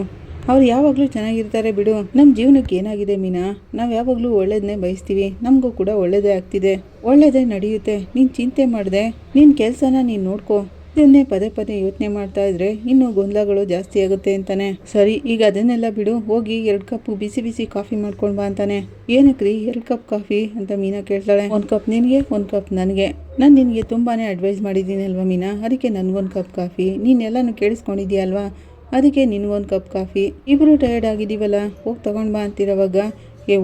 ಅವ್ರು ಯಾವಾಗಲೂ ಚೆನ್ನಾಗಿರ್ತಾರೆ ಬಿಡು. ನಮ್ಮ ಜೀವನಕ್ಕೆ ಏನಾಗಿದೆ ಮೀನಾ, ನಾವು ಯಾವಾಗಲೂ ಒಳ್ಳೇದನ್ನೇ ಬಯಸ್ತೀವಿ, ನಮಗೂ ಕೂಡ ಒಳ್ಳೇದೇ ಆಗ್ತಿದೆ, ಒಳ್ಳೇದೇ ನಡೆಯುತ್ತೆ. ನೀನು ಚಿಂತೆ ಮಾಡಿದೆ, ನಿನ್ನ ಕೆಲಸನ ನೀನು ನೋಡ್ಕೋ, ಇದನ್ನೇ ಪದೇ ಪದೇ ಯೋಚನೆ ಮಾಡ್ತಾ ಇದ್ರೆ ಇನ್ನೂ ಗೊಂದಲಗಳು ಜಾಸ್ತಿ ಆಗುತ್ತೆ ಅಂತಾನೆ. ಸರಿ, ಈಗ ಅದನ್ನೆಲ್ಲ ಬಿಡು, ಹೋಗಿ 2 ಕಪ್ ಬಿಸಿ ಬಿಸಿ ಕಾಫಿ ಮಾಡ್ಕೊಂಡು ಬಾ ಅಂತಾನೆ. ಏನಕ್ರಿ 2 ಕಪ್ ಕಾಫಿ ಅಂತ ಮೀನಾ ಕೇಳ್ತಾಳೆ. 1 ಕಪ್ ನಿನಗೆ, 1 ಕಪ್ ನನಗೆ. ನಾನು ನಿನಗೆ ತುಂಬಾನೇ ಅಡ್ವೈಸ್ ಮಾಡಿದ್ದೀನಿ ಅಲ್ವಾ ಮೀನಾ, ಅದಕ್ಕೆ ನನಗೊಂದು ಕಪ್ ಕಾಫಿ. ನೀನೆಲ್ಲಾನು ಕೇಳಿಸ್ಕೊಂಡಿದ್ಯಾ ಅಲ್ವಾ, ಅದಕ್ಕೆ ನಿನಗೊಂದು ಕಪ್ ಕಾಫಿ. ಇಬ್ಬರು ಟಯರ್ಡ್ ಆಗಿದ್ದೀವಲ್ಲ, ಹೋಗಿ ತಗೊಂಡ್ ಬಾ ಅಂತಿರೋವಾಗ,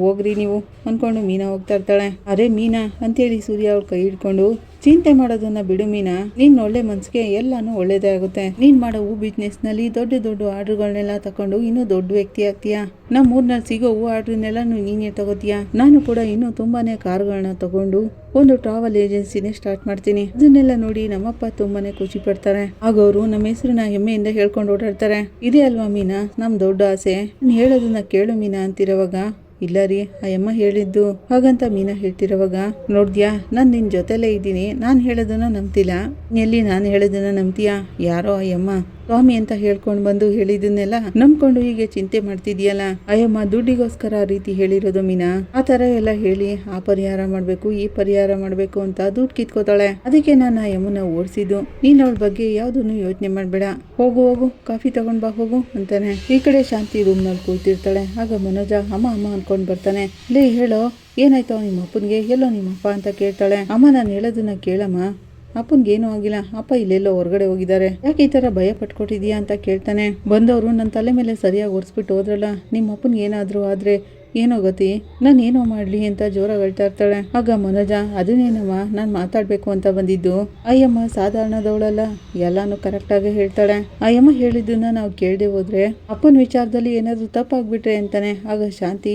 ಹೋಗ್ರಿ ನೀವು ಅಂದ್ಕೊಂಡು ಮೀನಾ ಹೋಗ್ತಾ ಇರ್ತಾಳೆ. ಅರೆ ಮೀನಾ ಅಂತೇಳಿ ಸೂರ್ಯ ಅವ್ಳ ಕೈ ಹಿಡ್ಕೊಂಡು, ಚಿಂತೆ ಮಾಡೋದನ್ನ ಬಿಡು ಮೀನಾ, ನೀನ್ ಒಳ್ಳೆ ಮನ್ಸಿಗೆ ಎಲ್ಲಾನು ಒಳ್ಳೇದೇ ಆಗುತ್ತೆ. ನೀನ್ ಮಾಡೋ ಹೂ ಬಿಸ್ನೆಸ್ ನಲ್ಲಿ ದೊಡ್ಡ ದೊಡ್ಡ ಆರ್ಡರ್ಗಳನ್ನೆಲ್ಲ ತಕೊಂಡು ಇನ್ನೂ ದೊಡ್ಡ ವ್ಯಕ್ತಿ ಆಗ್ತೀಯಾ. ನಮ್ಮ ಊರ್ನಲ್ಲಿ ಸಿಗೋ ಹೂ ಆರ್ಡ್ರನ್ನೆಲ್ಲ ನೀನೇ ತಗೋತೀಯಾ. ನಾನು ಕೂಡ ಇನ್ನೂ ತುಂಬಾನೇ ಕಾರ್ಗಳನ್ನ ತಗೊಂಡು ಒಂದು ಟ್ರಾವೆಲ್ ಏಜೆನ್ಸಿನೇ ಸ್ಟಾರ್ಟ್ ಮಾಡ್ತೀನಿ. ಅದನ್ನೆಲ್ಲ ನೋಡಿ ನಮ್ಮಪ್ಪ ತುಂಬಾನೇ ಖುಷಿ ಪಡ್ತಾರೆ. ಆಗ ಅವರು ನಮ್ಮ ಹೆಸರನ್ನ ಹೆಮ್ಮೆಯಿಂದ ಹೇಳ್ಕೊಂಡು ಓಡಾಡ್ತಾರೆ. ಇದೇ ಅಲ್ವಾ ಮೀನಾ ನಮ್ ದೊಡ್ಡ ಆಸೆ, ನೀನ್ ಹೇಳೋದನ್ನ ಕೇಳು ಮೀನಾ ಅಂತಿರೋವಾಗ, ಇಲ್ಲ ರೀ ಅಯ್ಯಮ್ಮ ಹೇಳಿದ್ದು ಹಾಗಂತ ಮೀನಾ ಹೇಳ್ತಿರೋವಾಗ, ನೋಡ್ದ್ಯಾ ನಾನು ನಿನ್ ಜೊತೆಲೇ ಇದ್ದೀನಿ, ನಾನು ಹೇಳೋದನ್ನ ನಂಬ್ತಿಲ್ಲ, ಎಲ್ಲಿ ನಾನು ಹೇಳೋದನ್ನ ನಂಬ್ತೀಯಾ. ಯಾರೋ ಅಯ್ಯಮ್ಮ ಸ್ವಾಮಿ ಅಂತ ಹೇಳ್ಕೊಂಡು ಬಂದು ಹೇಳಿದನ್ನೆಲ್ಲ ನಂಬ್ಕೊಂಡು ಹೀಗೆ ಚಿಂತೆ ಮಾಡ್ತಿದ್ಯಲ್ಲ. ಅಯ್ಯಮ್ಮ ದುಡ್ಡಿಗೋಸ್ಕರ ಆ ರೀತಿ ಹೇಳಿರೋದು ಮೀನಾ. ಆ ತರ ಎಲ್ಲ ಹೇಳಿ ಆ ಪರಿಹಾರ ಮಾಡ್ಬೇಕು ಈ ಪರಿಹಾರ ಮಾಡ್ಬೇಕು ಅಂತ ದುಡ್ಡು ಕಿತ್ಕೋತಾಳೆ. ಅದಕ್ಕೆ ನಾನು ಅಯ್ಯಮ್ಮನ ಓಡಿಸಿದ್ದು. ನೀನ್ ಅವಳ ಬಗ್ಗೆ ಯಾವ್ದನ್ನು ಯೋಚನೆ ಮಾಡ್ಬೇಡ, ಹೋಗು ಹೋಗು ಕಾಫಿ ತಗೊಂಡ್ ಬಾ ಹೋಗು ಅಂತಾನೆ. ಈ ಕಡೆ ಶಾಂತಿ ರೂಮ್ ನಲ್ಲಿ ಕೂತಿರ್ತಾಳೆ. ಆಗ ಮನೋಜ ಅಮ್ಮ ಅಮ್ಮ ಅನ್ಕೊಂಡ್ ಬರ್ತಾನೆ. ಲೇ ಹೇಳೋ ಏನಾಯ್ತೋ ನಿಮ್ಮ ಅಪ್ಪನ್ಗೆ, ಎಲ್ಲೋ ನಿಮ್ಮಪ್ಪ ಅಂತ ಕೇಳ್ತಾಳೆ. ಅಮ್ಮ ನಾನು ಹೇಳೋದನ್ನ ಕೇಳಮ್ಮ, ಅಪ್ಪನ್ಗೇನು ಆಗಿಲ್ಲ, ಅಪ್ಪ ಇಲ್ಲೆಲ್ಲೋ ಹೊರಗಡೆ ಹೋಗಿದ್ದಾರೆ, ಯಾಕೆ ಈ ತರ ಭಯ ಪಟ್ಕೊಟ್ಟಿದ್ಯಾ ಅಂತ ಕೇಳ್ತಾನೆ. ಬಂದವರು ನನ್ನ ತಲೆ ಮೇಲೆ ಸರಿಯಾಗಿ ಒರೆಸ್ಬಿಟ್ಟು ಹೋದ್ರಲ್ಲ, ನಿಮ್ಮ ಅಪ್ಪನ್ಗೆ ಏನಾದ್ರು ಆದ್ರೆ ಏನೋ ಗತಿ, ನಾನು ಏನೋ ಮಾಡ್ಲಿ ಅಂತ ಜೋರಾಗಿ ಹೇಳ್ತಾ ಇರ್ತಾಳೆ. ಆಗ ಮನೋಜ, ಅದನ್ನೇನಮ್ಮ ನಾನು ಮಾತಾಡ್ಬೇಕು ಅಂತ ಬಂದಿದ್ದು, ಅಯ್ಯಮ್ಮ ಸಾಧಾರಣದವಳಲ್ಲ, ಎಲ್ಲಾನು ಕರೆಕ್ಟ್ ಆಗಿ ಹೇಳ್ತಾಳೆ. ಅಯ್ಯಮ್ಮ ಹೇಳಿದ್ದನ್ನ ನಾವು ಕೇಳದೆ ಹೋದ್ರೆ ಅಪ್ಪನ ವಿಚಾರದಲ್ಲಿ ಏನಾದ್ರು ತಪ್ಪಾಗ್ಬಿಟ್ರೆ ಅಂತಾನೆ. ಆಗ ಶಾಂತಿ,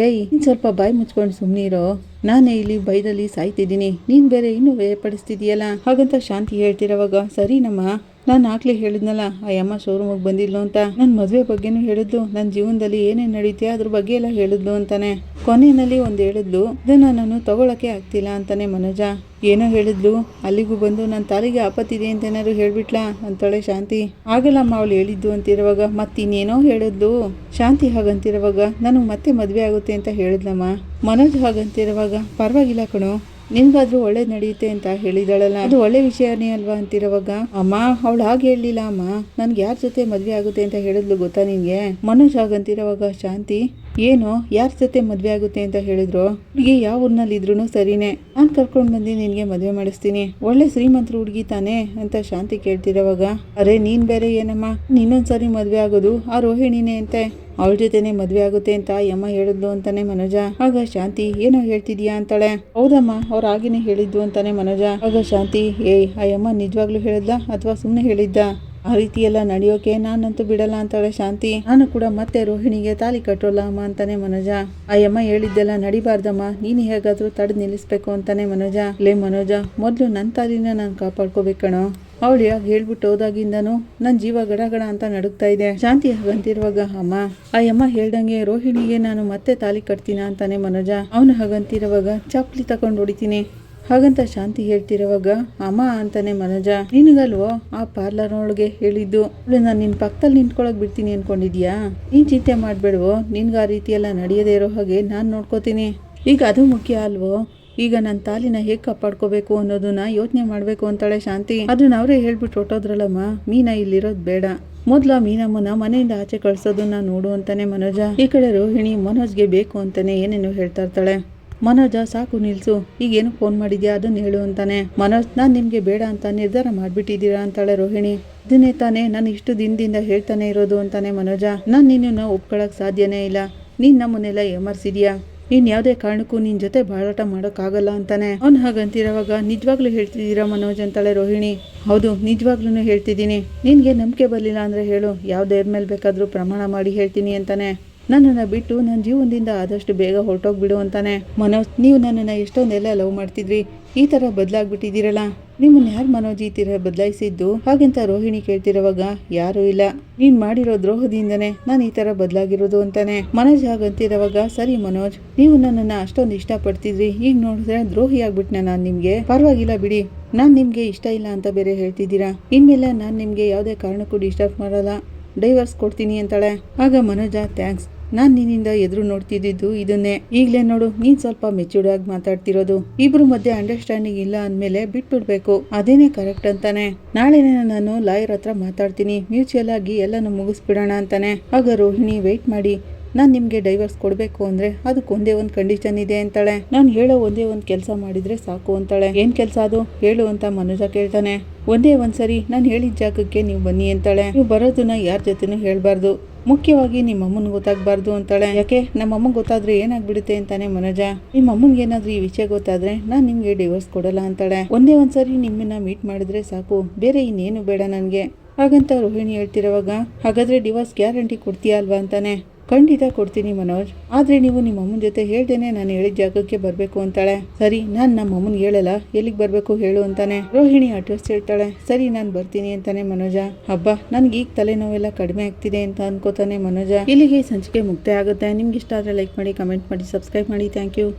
ಏಯ್ ನೀನ್ ಸ್ವಲ್ಪ ಬಾಯಿ ಮುಚ್ಕೊಂಡು ಸುಮ್ಮನಿರೋ, ನಾನೇ ಇಲ್ಲಿ ಬೈದಲ್ಲಿ ಸಾಯ್ತಿದ್ದೀನಿ, ನೀನ್ ಬೇರೆ ಇನ್ನೂ ಭಯಪಡಿಸ್ತಿದೀಯಲ್ಲ ಹಾಗಂತ ಶಾಂತಿ ಹೇಳ್ತಿರೋವಾಗ, ಸರಿನಮ್ಮ ನಾನು ಆಗ್ಲೇ ಹೇಳಿದ್ನಲ್ಲ ಅಯ್ಯಮ್ಮ ಶೋರೂಮಿಗೆ ಬಂದಿದ್ಲು ಅಂತ, ನನ್ನ ಮದುವೆ ಬಗ್ಗೆನೂ ಹೇಳಿದ್ಲು, ನನ್ನ ಜೀವನದಲ್ಲಿ ಏನೇನು ನಡೀತೆ ಅದ್ರ ಬಗ್ಗೆ ಎಲ್ಲ ಹೇಳಿದ್ಲು ಅಂತಾನೆ. ಕೊನೆಯಲ್ಲಿ ಒಂದು ಹೇಳಿದ್ಲು, ಇದನ್ನ ನಾನು ತಗೊಳಕ್ಕೆ ಆಗ್ತಿಲ್ಲ ಅಂತಾನೆ ಮನೋಜ. ಏನೋ ಹೇಳಿದ್ಲು, ಅಲ್ಲಿಗೂ ಬಂದು ನನ್ನ ತಾಲಿಗೆ ಆಪತ್ತಿದೆ ಅಂತ ಏನಾದ್ರು ಹೇಳ್ಬಿಟ್ಲಾ ಅಂತಾಳೆ ಶಾಂತಿ. ಆಗಲ್ಲಮ್ಮ ಅವಳು ಹೇಳಿದ್ದು ಅಂತಿರುವಾಗ, ಮತ್ತಿನ್ನೇನೋ ಹೇಳಿದ್ಲು. ಶಾಂತಿ ಹಾಗಂತಿರುವಾಗ, ನನಗೆ ಮತ್ತೆ ಮದುವೆ ಆಗುತ್ತೆ ಅಂತ ಹೇಳಿದ್ಲಮ್ಮ. ಮನೋಜ್ ಹಾಗಂತಿರುವಾಗ, ಪರವಾಗಿಲ್ಲ ಕಣೋ, ನಿನ್ಗಾದ್ರೂ ಒಳ್ಳೇದು ನಡೆಯುತ್ತೆ ಅಂತ ಹೇಳಿದಾಳಲ್ಲ, ಅದು ಒಳ್ಳೆ ವಿಷಯನೇ ಅಲ್ವಾ ಅಂತಿರುವಾಗ, ಅಮ್ಮ ಅವಳು ಹಾಗೆ ಹೇಳಲಿಲ್ಲ ಅಮ್ಮ, ನನ್ಗೆ ಯಾರ ಜೊತೆ ಮದ್ವೆ ಆಗುತ್ತೆ ಅಂತ ಹೇಳಿದ್ಲು ಗೊತ್ತಾ ನಿನ್ಗೆ. ಮನೋಜ್ ಹಾಗಂತಿರುವಾಗ ಶಾಂತಿ, ಏನು ಯಾರ ಜೊತೆ ಮದ್ವೆ ಆಗುತ್ತೆ ಅಂತ ಹೇಳಿದ್ರು, ಹುಡುಗಿ ಯಾವ ಊರ್ನಲ್ಲಿ ಇದ್ರು ಸರಿನೇ, ನಾನು ಕರ್ಕೊಂಡು ಬಂದು ನಿನ್ಗೆ ಮದ್ವೆ ಮಾಡಿಸ್ತೀನಿ, ಒಳ್ಳೆ ಶ್ರೀಮಂತರು ಹುಡುಗಿ ತಾನೆ ಅಂತ ಶಾಂತಿ ಕೇಳ್ತಿರೋವಾಗ, ಅರೆ ನೀನ್ ಬೇರೆ ಏನಮ್ಮ, ಇನ್ನೊಂದ್ಸರಿ ಮದ್ವೆ ಆಗೋದು ಆ ರೋಹಿಣಿನೇ ಅಂತೆ, ಅವಳ ಜೊತೆನೆ ಮದ್ವೆ ಆಗುತ್ತೆ ಅಂತ ಅಮ್ಮ ಹೇಳಿದ್ಲು ಅಂತಾನೆ ಮನೋಜ. ಆಗ ಶಾಂತಿ, ಏನೋ ಹೇಳ್ತಿದ್ಯಾ ಅಂತಾಳೆ. ಹೌದಮ್ಮ ಅವ್ರು ಆಗಿನೇ ಹೇಳಿದ್ದು ಅಂತಾನೆ ಮನೋಜ. ಆಗ ಶಾಂತಿ, ಅಯ್ಯಮ್ಮ ನಿಜವಾಗ್ಲೂ ಹೇಳಿದ್ಲ ಅಥವಾ ಸುಮ್ಮನೆ ಹೇಳಿದ್ದ, ಆ ರೀತಿ ಎಲ್ಲ ನಡೆಯೋಕೆ ನಾನಂತೂ ಬಿಡಲ್ಲ ಅಂತಾಳೆ ಶಾಂತಿ. ನಾನು ಕೂಡ ಮತ್ತೆ ರೋಹಿಣಿಗೆ ತಾಲಿ ಕಟ್ಟೋಲ್ಲ ಅಮ್ಮ ಅಂತಾನೆ ಮನೋಜ. ಅಯ್ಯಮ್ಮ ಹೇಳಿದ್ದೆಲ್ಲ ನಡಿಬಾರ್ದಮ್ಮ, ನೀನು ಹೇಗಾದ್ರೂ ತಡೆದು ನಿಲ್ಲಿಸ್ಬೇಕು ಅಂತಾನೆ ಮನೋಜ. ಲೇ ಮನೋಜ, ಮೊದಲು ನನ್ನ ತಾಲಿನ ನಾನು ಕಾಪಾಡ್ಕೋಬೇಕಣೋ, ಅವಳು ಯಾಕೆ ಹೇಳ್ಬಿಟ್ಟು ಹೋದಾಗಿಂದನು ನನ್ನ ಜೀವ ಗಡಗಡ ಅಂತ ನಡುಗ್ತಾ ಇದೆ. ಶಾಂತಿ ಹಾಗಂತಿರುವಾಗ, ಅಮ್ಮ ಅಯ್ಯಮ್ಮ ಹೇಳ್ದಂಗೆ ರೋಹಿಣಿಗೆ ನಾನು ಮತ್ತೆ ತಾಲಿ ಕಟ್ತೀನ ಅಂತಾನೆ ಮನೋಜ. ಅವನು ಹಾಗಂತಿರುವಾಗ, ಚಪ್ಪಲಿ ತಗೊಂಡು ಹೊಡಿತೀನಿ ಹಾಗಂತ ಶಾಂತಿ ಹೇಳ್ತಿರುವಾಗ, ಅಮ್ಮ ಅಂತಾನೆ ಮನೋಜ. ನಿನಗಲ್ವೋ ಆ ಪಾರ್ಲರ್ ಒಳಗೆ ಹೇಳಿದ್ದು, ನಾನು ನಿನ್ ಪಕ್ಕದಲ್ಲಿ ನಿಂತ್ಕೊಳಕ್ ಬಿಡ್ತೀನಿ ಅನ್ಕೊಂಡಿದ್ಯಾ, ನೀನ್ ಚಿಂತೆ ಮಾಡ್ಬೇಡ್ವೋ, ನಿನ್ಗೆ ಆ ರೀತಿ ಎಲ್ಲ ನಡೆಯದೇ ಇರೋ ಹಾಗೆ ನಾನು ನೋಡ್ಕೋತೀನಿ. ಈಗ ಅದು ಮುಖ್ಯ ಅಲ್ವೋ, ಈಗ ನನ್ನ ತಾಲಿನ ಹೇಗೆ ಕಾಪಾಡ್ಕೋಬೇಕು ಅನ್ನೋದನ್ನ ಯೋಚನೆ ಮಾಡ್ಬೇಕು ಅಂತಾಳೆ ಶಾಂತಿ. ಅದನ್ನ ಅವರೇ ಹೇಳ್ಬಿಟ್ಟು ಹೊಟ್ಟೋದ್ರಲ್ಲಮ್ಮ, ಮೀನಾ ಇಲ್ಲಿರೋದು ಬೇಡ, ಮೊದ್ಲ ಮೀನಮ್ಮನ ಮನೆಯಿಂದ ಆಚೆ ಕಳ್ಸೋದನ್ನ ನೋಡು ಅಂತಾನೆ ಮನೋಜ. ಈ ಕಡೆ ರೋಹಿಣಿ ಮನೋಜ್ಗೆ ಬೇಕು ಅಂತಾನೆ ಏನೇನೋ ಹೇಳ್ತಾ ಇರ್ತಾಳೆ. ಮನೋಜ, ಸಾಕು ನಿಲ್ಸು, ಈಗೇನು ಫೋನ್ ಮಾಡಿದ್ಯಾ ಅದನ್ನ ಹೇಳು ಅಂತಾನೆ. ಮನೋಜ್, ನಾನು ನಿಮ್ಗೆ ಬೇಡ ಅಂತ ನಿರ್ಧಾರ ಮಾಡ್ಬಿಟ್ಟಿದ್ದೀರಾ ಅಂತಾಳೆ ರೋಹಿಣಿ. ಇದನ್ನೇ ತಾನೇ ನಾನು ಇಷ್ಟು ದಿನದಿಂದ ಹೇಳ್ತಾನೆ ಇರೋದು ಅಂತಾನೆ ಮನೋಜ. ನಾನು ನಿನ್ನನ್ನು ಒಪ್ಕೊಳಕ್ ಸಾಧ್ಯನೇ ಇಲ್ಲ, ನೀನ್ ನಮ್ಮನ್ನೆಲ್ಲ ಏಮರ್ಸಿದ್ಯಾ, ಯಾವುದೇ ಕಾರಣಕ್ಕೂ ನಿನ್ ಜೊತೆ ಬಾಳಾಟ ಮಾಡೋಕ್ಕಾಗಲ್ಲ ಅಂತಾನೆ. ಅವ್ನು ಹಾಗಂತಿರೋವಾಗ ನಿಜವಾಗ್ಲೂ ಹೇಳ್ತಿದ್ದೀರಾ ಮನೋಜ್ ಅಂತಾಳೆ ರೋಹಿಣಿ. ಹೌದು, ನಿಜವಾಗ್ಲೂ ಹೇಳ್ತಿದ್ದೀನಿ. ನಿನ್ಗೆ ನಂಬಿಕೆ ಬರಲಿಲ್ಲ ಅಂದ್ರೆ ಹೇಳು, ಯಾವ ದೇವ್ರ ಮೇಲೆ ಬೇಕಾದ್ರೂ ಪ್ರಮಾಣ ಮಾಡಿ ಹೇಳ್ತೀನಿ ಅಂತಾನೆ. ನನ್ನನ್ನು ಬಿಟ್ಟು ನನ್ನ ಜೀವನದಿಂದ ಆದಷ್ಟು ಬೇಗ ಹೊರಟೋಗ್ಬಿಡು ಅಂತಾನೆ. ಮನೋಜ್, ನೀವು ನನ್ನನ್ನು ಎಷ್ಟೊಂದೆಲ್ಲ ಲವ್ ಮಾಡ್ತಿದ್ರಿ, ಈ ಥರ ಬದಲಾಗ್ಬಿಟ್ಟಿದ್ದೀರಲ್ಲ, ನಿಮ್ಮನ್ನ ಯಾರು ಮನೋಜ್ ಈ ಥರ ಬದಲಾಯಿಸಿದ್ದು ಹಾಗೆಂತ ರೋಹಿಣಿ ಕೇಳ್ತಿರೋವಾಗ ಯಾರೂ ಇಲ್ಲ, ನೀನು ಮಾಡಿರೋ ದ್ರೋಹದಿಂದನೇ ನಾನು ಈ ಥರ ಬದಲಾಗಿರೋದು ಅಂತಾನೆ. ಮನೋಜ್ ಹಾಗಂತಿರೋವಾಗ ಸರಿ ಮನೋಜ್, ನೀವು ನನ್ನನ್ನು ಅಷ್ಟೊಂದು ಇಷ್ಟಪಡ್ತಿದ್ರಿ, ಈಗ ನೋಡಿದ್ರೆ ದ್ರೋಹಿ ಆಗ್ಬಿಟ್ನ ನಾನು ನಿಮಗೆ. ಪರವಾಗಿಲ್ಲ ಬಿಡಿ, ನಾನು ನಿಮಗೆ ಇಷ್ಟ ಇಲ್ಲ ಅಂತ ಬೇರೆ ಹೇಳ್ತಿದ್ದೀರಾ. ಇನ್ಮೇಲೆ ನಾನು ನಿಮಗೆ ಯಾವುದೇ ಕಾರಣಕ್ಕೂ ಡಿಸ್ಟರ್ಬ್ ಮಾಡಲ್ಲ, ಡೈವರ್ಸ್ ಕೊಡ್ತೀನಿ ಅಂತಾಳೆ. ಆಗ ಮನೋಜ, ಥ್ಯಾಂಕ್ಸ್, ನಾನು ನಿನ್ನಿಂದ ಎದುರು ನೋಡ್ತಿದ್ದು ಇದನ್ನೇ. ಈಗಲೇ ನೋಡು, ನೀನ್ ಸ್ವಲ್ಪ ಮೆಚೂರ್ಡ್ ಆಗಿ ಮಾತಾಡ್ತಿರೋದು. ಇಬ್ರು ಮಧ್ಯೆ ಅಂಡರ್ಸ್ಟ್ಯಾಂಡಿಂಗ್ ಇಲ್ಲ ಅಂದಮೇಲೆ ಬಿಟ್ಬಿಡ್ಬೇಕು, ಅದೇನೇ ಕರೆಕ್ಟ್ ಅಂತಾನೆ. ನಾಳೆನೇ ನಾನು ಲಾಯರ್ ಹತ್ರ ಮಾತಾಡ್ತೀನಿ, ಮ್ಯೂಚುವಲ್ ಆಗಿ ಎಲ್ಲಾನು ಮುಗಿಸ್ಬಿಡೋಣ ಅಂತಾನೆ. ಆಗ ರೋಹಿಣಿ, ವೆಯ್ಟ್ ಮಾಡಿ, ನಾನು ನಿಮಗೆ ಡೈವರ್ಸ್ ಕೊಡಬೇಕು ಅಂದರೆ ಅದಕ್ಕೆ ಒಂದೇ ಒಂದು ಕಂಡೀಷನ್ ಇದೆ ಅಂತಾಳೆ. ನಾನು ಹೇಳೋ ಒಂದೇ ಒಂದು ಕೆಲಸ ಮಾಡಿದರೆ ಸಾಕು ಅಂತಾಳೆ. ಏನು ಕೆಲಸ ಅದು ಹೇಳು ಅಂತ ಮನೋಜ ಕೇಳ್ತಾನೆ. ಒಂದೇ ಒಂದ್ಸರಿ ನಾನು ಹೇಳಿದ ಜಾಗಕ್ಕೆ ನೀವು ಬನ್ನಿ ಅಂತಾಳೆ. ನೀವು ಬರೋದನ್ನ ಯಾರ ಜೊತೆನೂ ಹೇಳ್ಬಾರ್ದು, ಮುಖ್ಯವಾಗಿ ನಿಮ್ಮ ಅಮ್ಮನ ಗೊತ್ತಾಗಬಾರ್ದು ಅಂತಾಳೆ. ಯಾಕೆ, ನಮ್ಮ ಅಮ್ಮಂಗೆ ಗೊತ್ತಾದ್ರೆ ಏನಾಗ್ಬಿಡುತ್ತೆ ಅಂತಾನೆ ಮನೋಜ. ನಿಮ್ಮ ಅಮ್ಮಂಗೆ ಏನಾದ್ರೂ ಈ ವಿಷಯ ಗೊತ್ತಾದ್ರೆ ನಾನು ನಿಮ್ಗೆ ಡಿವೋರ್ಸ್ ಕೊಡಲ್ಲ ಅಂತಾಳೆ. ಒಂದೇ ಒಂದ್ಸರಿ ನಿಮ್ಮನ್ನ ಮೀಟ್ ಮಾಡಿದ್ರೆ ಸಾಕು, ಬೇರೆ ಇನ್ನೇನು ಬೇಡ ನನಗೆ ಹಾಗಂತ ರೋಹಿಣಿ ಹೇಳ್ತಿರೋವಾಗ, ಹಾಗಾದ್ರೆ ಡಿವೋರ್ಸ್ ಗ್ಯಾರಂಟಿ ಕೊಡ್ತೀಯಾ ಅಲ್ವಾ ಅಂತಾನೆ. ಖಂಡಿತ ಕೊಡ್ತೀನಿ ಮನೋಜ್, ಆದ್ರೆ ನೀವು ನಿಮ್ಮ ಅಮ್ಮನ ಜೊತೆ ಹೇಳ್ದೇನೆ ನಾನು ಹೇಳಿದ ಜಾಗಕ್ಕೆ ಬರಬೇಕು ಅಂತಾಳೆ. ಸರಿ, ನಾನು ನಮ್ಮ ಅಮ್ಮನಿಗೆ ಹೇಳಲ್ಲ, ಎಲ್ಲಿಗೆ ಬರಬೇಕು ಹೇಳು ಅಂತಾನೆ. ರೋಹಿಣಿ ಅಡ್ರೆಸ್ ಹೇಳ್ತಾಳೆ. ಸರಿ, ನಾನು ಬರ್ತೀನಿ ಅಂತಾನೆ ಮನೋಜ. ಹಬ್ಬ, ನನ್ಗೆ ಈಗ ತಲೆನೋವೆಲ್ಲ ಕಡಿಮೆ ಆಗ್ತಿದೆ ಅಂತ ಅನ್ಕೋತಾನೆ ಮನೋಜ. ಇಲ್ಲಿಗೆ ಸಂಚಿಕೆ ಮುಕ್ತಾಯ ಆಗುತ್ತೆ. ನಿಮ್ಗೆ ಇಷ್ಟ ಆದರೆ ಲೈಕ್ ಮಾಡಿ, ಕಮೆಂಟ್ ಮಾಡಿ, ಸಬ್ಸ್ಕ್ರೈಬ್ ಮಾಡಿ. Thank you.